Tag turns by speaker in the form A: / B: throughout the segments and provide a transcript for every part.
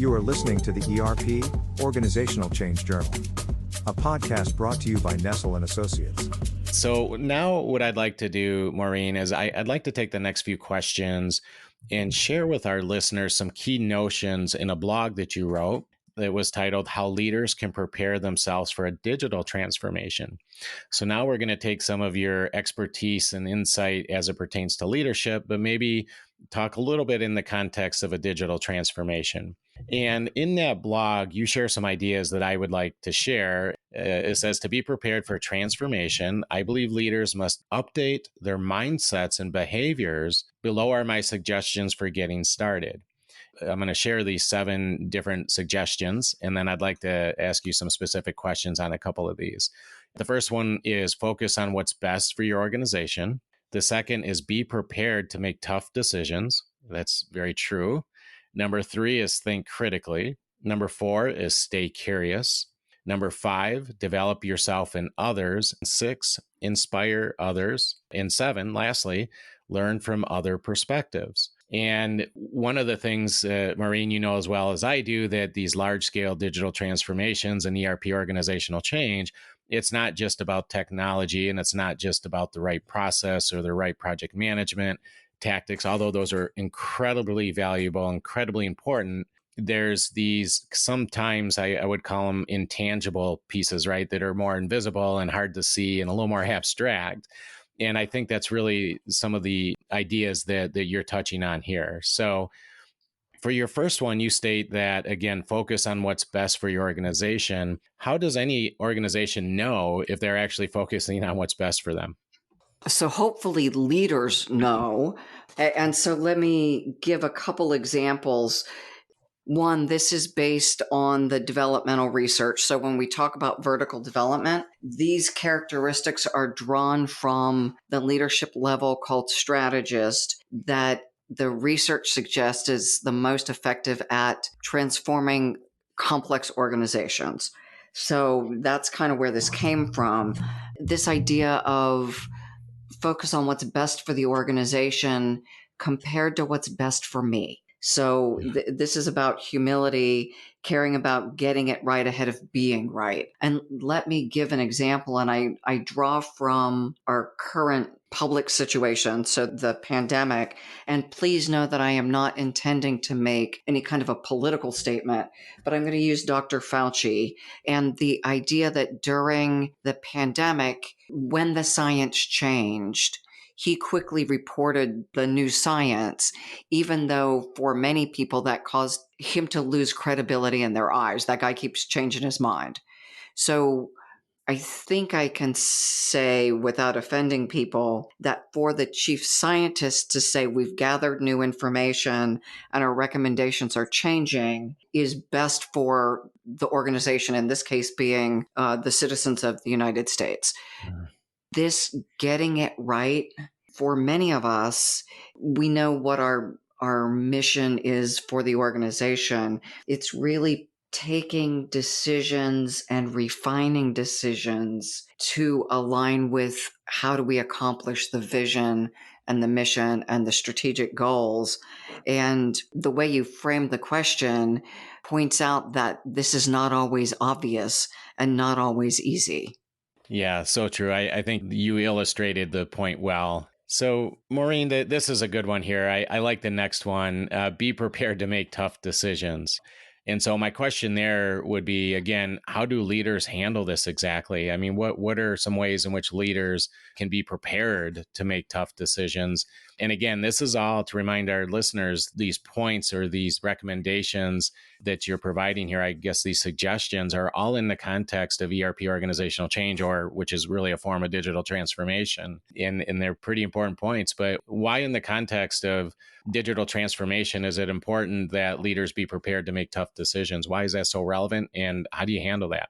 A: You are listening to the ERP, Organizational Change Journal, a podcast brought to you by Nestle and Associates.
B: So now what I'd like to do, Maureen, is I'd like to take the next few questions and share with our listeners some key notions in a blog that you wrote that was titled How Leaders Can Prepare Themselves for a Digital Transformation. So now we're going to take some of your expertise and insight as it pertains to leadership, but maybe talk a little bit in the context of a digital transformation. And in that blog, you share some ideas that I would like to share. It says, to be prepared for transformation, I believe leaders must update their mindsets and behaviors. Below are my suggestions for getting started. I'm going to share these 7 different suggestions, and then I'd like to ask you some specific questions on a couple of these. The first one is focus on what's best for your organization. The second is be prepared to make tough decisions. That's very true. Number 3 is think critically. Number 4 is stay curious. Number 5, develop yourself and others. 6, inspire others. And 7, lastly, learn from other perspectives. And one of the things, Maureen, you know as well as I do, that these large-scale digital transformations and ERP organizational change, it's not just about technology, and it's not just about the right process or the right project management tactics, although those are incredibly valuable, incredibly important. There's these, sometimes I would call them intangible pieces, right, that are more invisible and hard to see and a little more abstract. And I think that's really some of the ideas that you're touching on here. So for your first one, you state that, again, focus on what's best for your organization. How does any organization know if they're actually focusing on what's best for them?
C: So hopefully leaders know. And so let me give a couple examples. One, this is based on the developmental research. So when we talk about vertical development, these characteristics are drawn from the leadership level called strategist that the research suggests is the most effective at transforming complex organizations. So that's kind of where this came from. This idea of focus on what's best for the organization compared to what's best for me. So this is about humility, caring about getting it right ahead of being right. And let me give an example, and I draw from our current public situation, so the pandemic. And please know that I am not intending to make any kind of a political statement, but I'm going to use Dr. Fauci and the idea that during the pandemic, when the science changed, he quickly reported the new science, even though for many people that caused him to lose credibility in their eyes. That guy keeps changing his mind. So I think I can say without offending people that for the chief scientist to say we've gathered new information and our recommendations are changing is best for the organization, in this case being the citizens of the United States. This getting it right, for many of us, we know what our mission is for the organization. It's really taking decisions and refining decisions to align with how do we accomplish the vision and the mission and the strategic goals. And the way you frame the question points out that this is not always obvious and not always easy.
B: Yeah, so true. I think you illustrated the point well. So, Maureen, this is a good one here. I like the next one. Be prepared to make tough decisions. And so my question there would be, again, how do leaders handle this exactly? I mean, what are some ways in which leaders can be prepared to make tough decisions? And again, this is all to remind our listeners, these points or these recommendations that you're providing here, I guess these suggestions are all in the context of ERP organizational change, or which is really a form of digital transformation. And they're pretty important points. But why in the context of digital transformation is it important that leaders be prepared to make tough decisions? Why is that so relevant? And how do you handle that?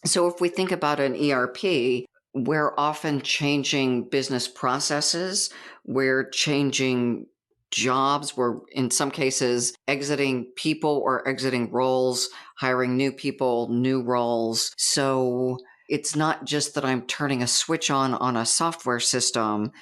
C: So if we think about an ERP, we're often changing business processes. We're changing jobs. We're, in some cases, exiting people or exiting roles, hiring new people, new roles. So it's not just that I'm turning a switch on a software system.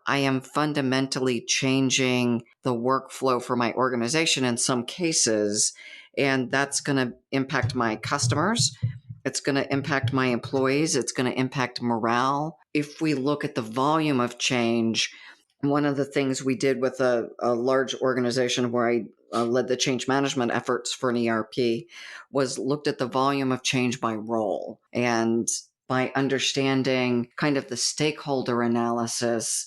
C: I am fundamentally changing the workflow for my organization in some cases. And that's going to impact my customers. It's going to impact my employees. It's going to impact morale. If we look at the volume of change, one of the things we did with a large organization where I led the change management efforts for an ERP was looked at the volume of change by role. And by understanding kind of the stakeholder analysis,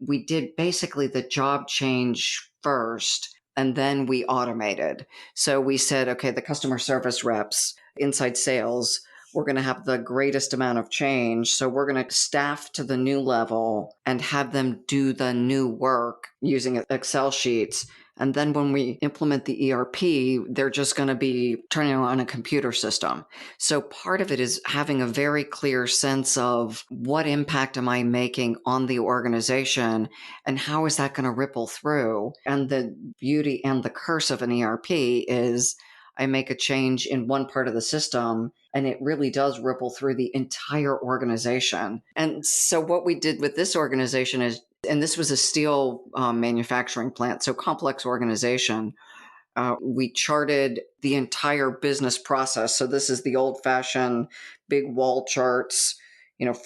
C: we did basically the job change first, and then we automated. So we said, okay, the customer service reps, inside sales, we're going to have the greatest amount of change. So we're going to staff to the new level and have them do the new work using Excel sheets. And then when we implement the ERP, they're just going to be turning on a computer system. So part of it is having a very clear sense of what impact am I making on the organization and how is that going to ripple through? And the beauty and the curse of an ERP is I make a change in one part of the system and it really does ripple through the entire organization. And so what we did with this organization is, and this was a steel manufacturing plant, so complex organization. We charted the entire business process. So this is the old-fashioned big wall charts,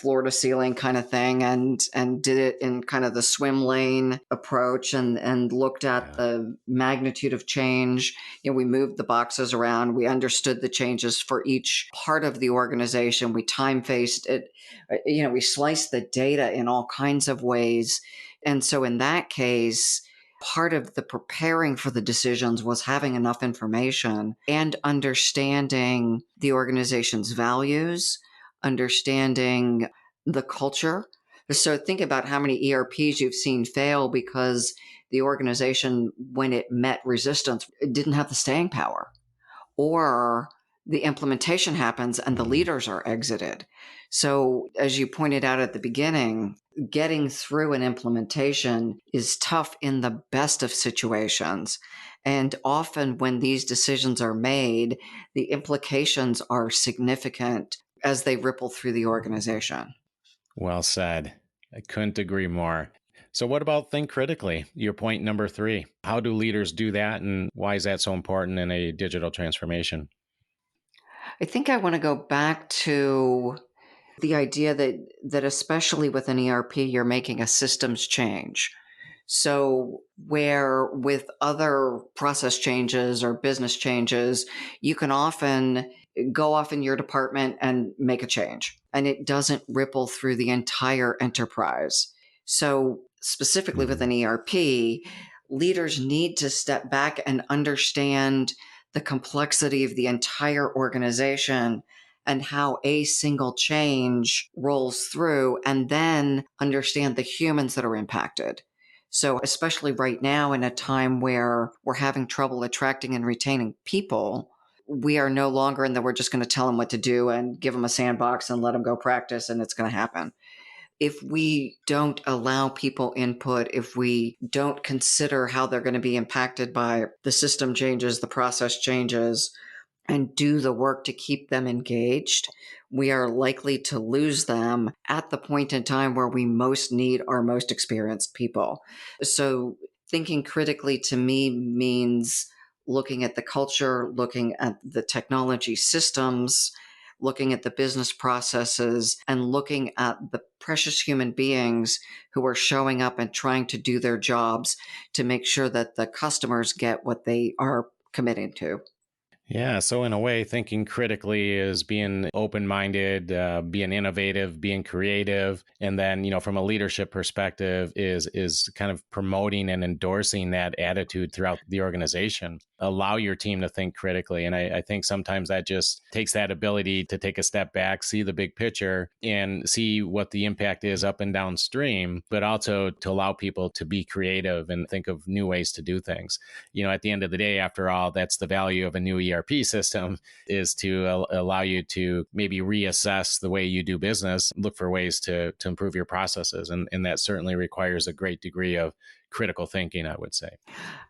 C: floor to ceiling kind of thing, and did it in kind of the swim lane approach, and looked at the magnitude of change. We moved the boxes around. We understood the changes for each part of the organization. We time-faced it. We sliced the data in all kinds of ways. And so in that case, part of the preparing for the decisions was having enough information and understanding the organization's values, understanding the culture. So think about how many ERPs you've seen fail because the organization, when it met resistance, it didn't have the staying power, or the implementation happens and the leaders are exited. So as you pointed out at the beginning, getting through an implementation is tough in the best of situations. And often when these decisions are made, the implications are significant as they ripple through the organization.
B: Well said. I couldn't agree more. So what about think critically? Your point number 3. How do leaders do that, and why is that so important in a digital transformation?
C: I think I want to go back to the idea that especially with an ERP, you're making a systems change. So where with other process changes or business changes, you can often go off in your department and make a change, and it doesn't ripple through the entire enterprise. So specifically with an ERP, leaders need to step back and understand the complexity of the entire organization and how a single change rolls through, and then understand the humans that are impacted. So especially right now in a time where we're having trouble attracting and retaining people, we are no longer in that we're just going to tell them what to do and give them a sandbox and let them go practice and it's going to happen. If we don't allow people input, if we don't consider how they're going to be impacted by the system changes, the process changes, and do the work to keep them engaged, we are likely to lose them at the point in time where we most need our most experienced people. So thinking critically to me means looking at the culture, looking at the technology systems, looking at the business processes, and looking at the precious human beings who are showing up and trying to do their jobs to make sure that the customers get what they are committing to.
B: Yeah. So in a way, thinking critically is being open-minded, being innovative, being creative. And then, from a leadership perspective is kind of promoting and endorsing that attitude throughout the organization. Allow your team to think critically. And I think sometimes that just takes that ability to take a step back, see the big picture, and see what the impact is up and downstream, but also to allow people to be creative and think of new ways to do things. At the end of the day, after all, that's the value of a new ERP system, is to allow you to maybe reassess the way you do business, look for ways to improve your processes. And that certainly requires a great degree of critical thinking, I would say.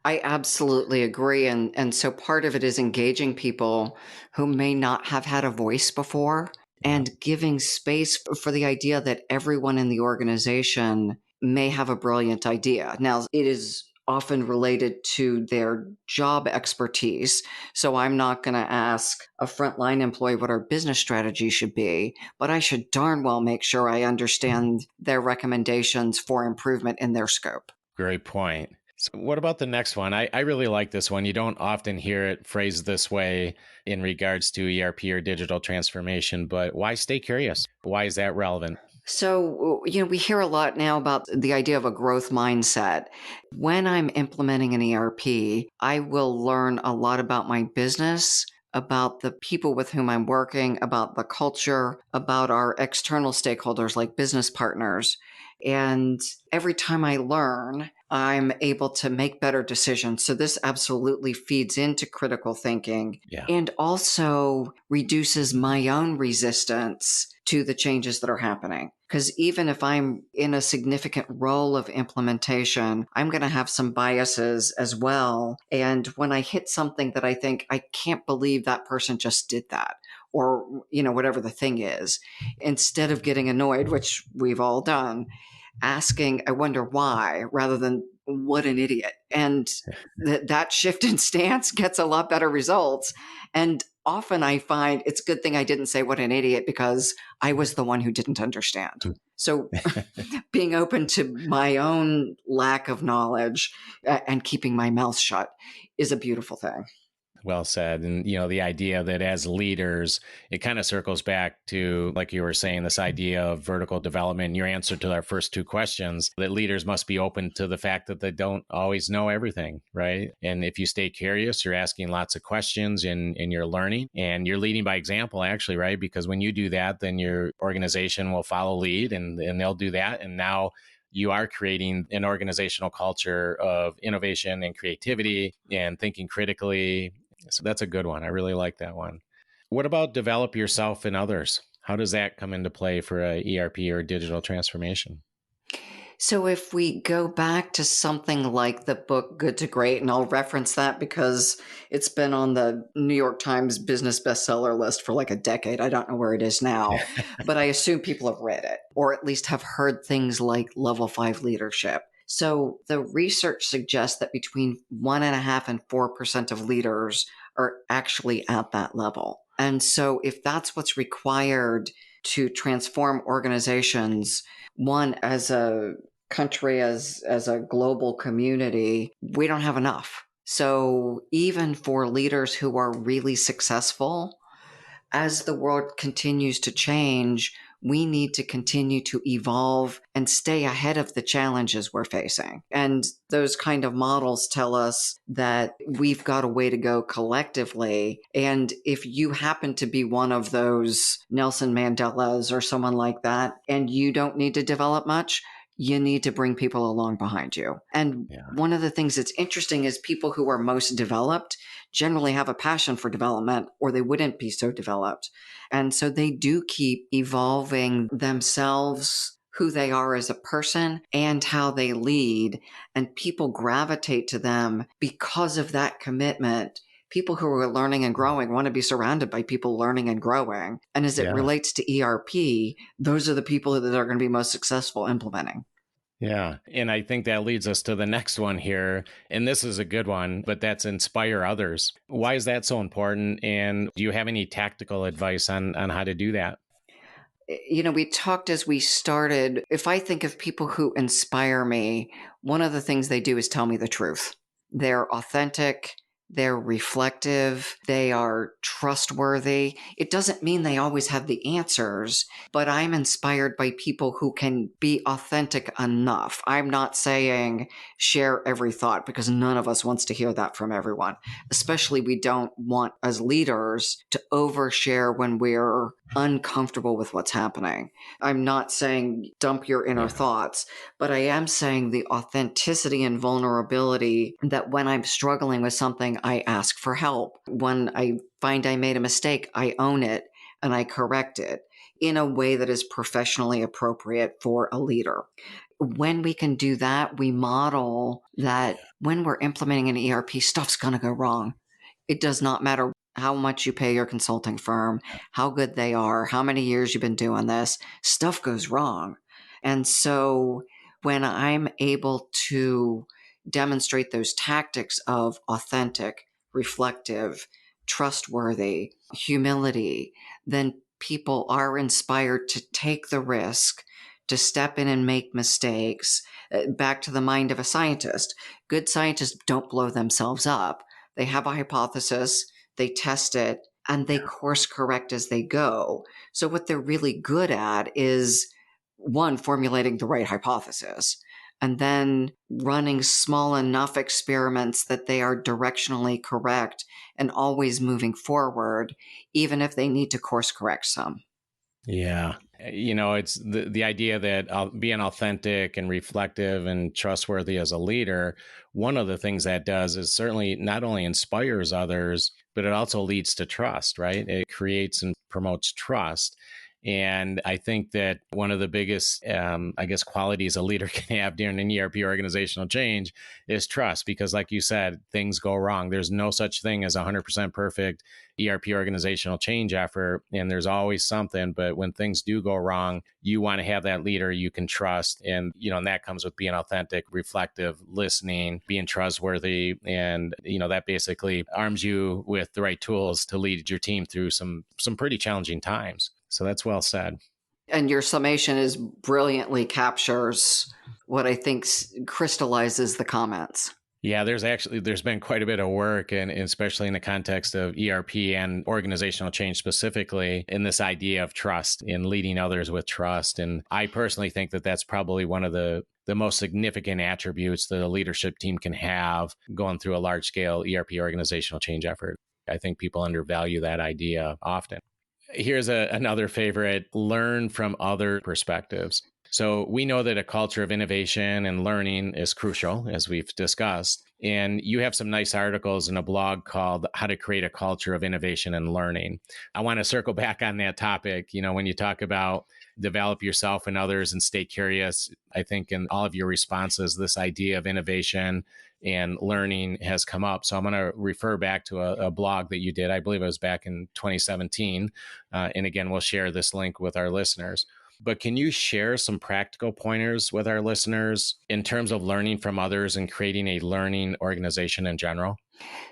C: I absolutely agree. And so part of it is engaging people who may not have had a voice before, and giving space for the idea that everyone in the organization may have a brilliant idea. Now, it is often related to their job expertise. So I'm not going to ask a frontline employee what our business strategy should be, but I should darn well make sure I understand their recommendations for improvement in their scope.
B: Great point. So what about the next one? I really like this one. You don't often hear it phrased this way in regards to ERP or digital transformation, but why stay curious? Why is that relevant?
C: So, we hear a lot now about the idea of a growth mindset. When I'm implementing an ERP, I will learn a lot about my business, about the people with whom I'm working, about the culture, about our external stakeholders like business partners. And every time I learn, I'm able to make better decisions. So this absolutely feeds into critical thinking
B: Yeah.
C: and also reduces my own resistance to the changes that are happening. Because even if I'm in a significant role of implementation, I'm going to have some biases as well. And when I hit something that I think, I can't believe that person just did that, or, whatever the thing is, instead of getting annoyed, which we've all done, asking, I wonder why, rather than what an idiot. And that shift in stance gets a lot better results. And often I find it's a good thing I didn't say what an idiot because I was the one who didn't understand. So being open to my own lack of knowledge and keeping my mouth shut is a beautiful thing.
B: Well said. And, the idea that as leaders, it kind of circles back to, like you were saying, this idea of vertical development. Your answer to our first two questions, that leaders must be open to the fact that they don't always know everything, right? And if you stay curious, you're asking lots of questions and you're learning and you're leading by example, actually, right? Because when you do that, then your organization will follow lead and they'll do that. And now you are creating an organizational culture of innovation and creativity and thinking critically. So that's a good one. I really like that one. What about develop yourself and others? How does that come into play for a ERP or digital transformation?
C: So if we go back to something like the book Good to Great, and I'll reference that because it's been on the New York Times business bestseller list for like a decade. I don't know where it is now, but I assume people have read it or at least have heard things like level 5 leadership. So the research suggests that between 1.5% and 4% of leaders are actually at that level. And so if that's what's required to transform organizations, one, as a country, as a global community, we don't have enough. So even for leaders who are really successful, as the world continues to change, we need to continue to evolve and stay ahead of the challenges we're facing. And those kind of models tell us that we've got a way to go collectively. And if you happen to be one of those Nelson Mandelas or someone like that, and you don't need to develop much, you need to bring people along behind you. And one of the things that's interesting is people who are most developed generally have a passion for development or they wouldn't be so developed. And so they do keep evolving themselves, who they are as a person and how they lead. And people gravitate to them because of that commitment. People who are learning and growing want to be surrounded by people learning and growing. And as it relates to ERP, those are the people that are going to be most successful implementing.
B: Yeah. And I think that leads us to the next one here. And this is a good one, but that's inspire others. Why is that so important? And do you have any tactical advice on how to do that?
C: We talked as we started. If I think of people who inspire me, one of the things they do is tell me the truth. They're authentic. They're reflective. They are trustworthy. It doesn't mean they always have the answers, but I'm inspired by people who can be authentic enough. I'm not saying share every thought because none of us wants to hear that from everyone. Especially we don't want as leaders to overshare when we're uncomfortable with what's happening. I'm not saying dump your inner thoughts, but I am saying the authenticity and vulnerability that when I'm struggling with something, I ask for help. When I find I made a mistake, I own it and I correct it in a way that is professionally appropriate for a leader. When we can do that, we model that when we're implementing an ERP, stuff's going to go wrong. It does not matter how much you pay your consulting firm, how good they are, how many years you've been doing this, stuff goes wrong. And so when I'm able to demonstrate those tactics of authentic, reflective, trustworthy, humility, then people are inspired to take the risk, to step in and make mistakes. Back to the mind of a scientist. Good scientists don't blow themselves up. They have a hypothesis, they test it, and they course correct as they go. So what they're really good at is, one, formulating the right hypothesis, and then running small enough experiments that they are directionally correct and always moving forward, even if they need to course correct some.
B: Yeah. It's the idea that being authentic and reflective and trustworthy as a leader, one of the things that does is certainly not only inspires others, but it also leads to trust, right? It creates and promotes trust. And I think that one of the biggest, qualities a leader can have during an ERP organizational change is trust, because like you said, things go wrong. There's no such thing as 100% perfect ERP organizational change effort, and there's always something. But when things do go wrong, you want to have that leader you can trust. And, and that comes with being authentic, reflective, listening, being trustworthy. And, that basically arms you with the right tools to lead your team through some pretty challenging times. So that's well said.
C: And your summation is brilliantly captures what I think crystallizes the comments.
B: Yeah, there's been quite a bit of work, and especially in the context of ERP and organizational change specifically, in this idea of trust and leading others with trust. And I personally think that that's probably one of the most significant attributes that a leadership team can have going through a large scale ERP organizational change effort. I think people undervalue that idea often. Here's another favorite: learn from other perspectives. So we know that a culture of innovation and learning is crucial, as we've discussed. And you have some nice articles in a blog called How to Create a Culture of Innovation and Learning. I want to circle back on that topic. When you talk about develop yourself and others and stay curious, I think in all of your responses, this idea of innovation and learning has come up. So I'm going to refer back to a blog that you did. I believe it was back in 2017. And again, we'll share this link with our listeners. But can you share some practical pointers with our listeners in terms of learning from others and creating a learning organization in general?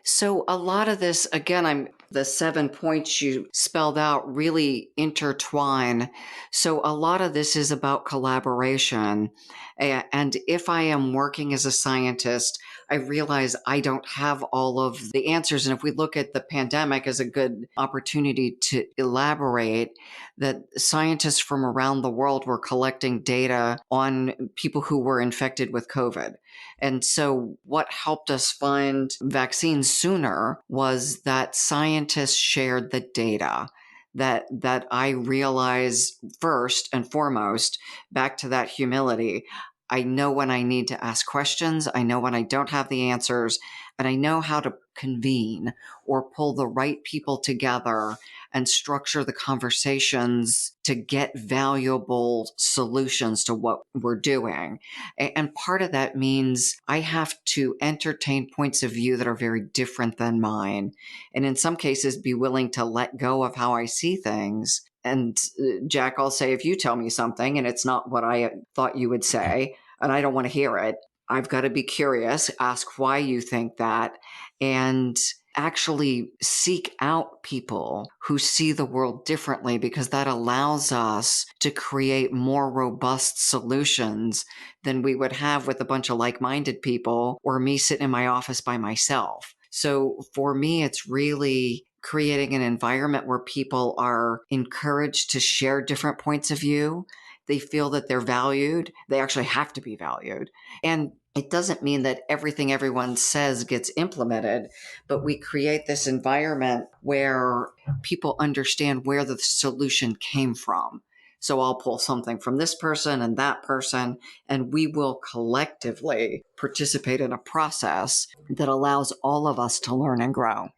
C: So a lot of this, again, the 7 points you spelled out really intertwine. So a lot of this is about collaboration. And if I am working as a scientist, I realize I don't have all of the answers. And if we look at the pandemic as a good opportunity to elaborate, that scientists from around the world were collecting data on people who were infected with COVID. And so what helped us find vaccines sooner was that scientists shared the data. That I realize first and foremost, back to that humility, I know when I need to ask questions, I know when I don't have the answers, and I know how to convene or pull the right people together and structure the conversations to get valuable solutions to what we're doing. And part of that means I have to entertain points of view that are very different than mine. And in some cases, be willing to let go of how I see things. And Jack, I'll say, if you tell me something and it's not what I thought you would say, and I don't want to hear it, I've got to be curious, ask why you think that, and actually seek out people who see the world differently, because that allows us to create more robust solutions than we would have with a bunch of like-minded people or me sitting in my office by myself. So for me, it's really creating an environment where people are encouraged to share different points of view. They feel that they're valued. They actually have to be valued. And it doesn't mean that everything everyone says gets implemented, but we create this environment where people understand where the solution came from. So I'll pull something from this person and that person, and we will collectively participate in a process that allows all of us to learn and grow.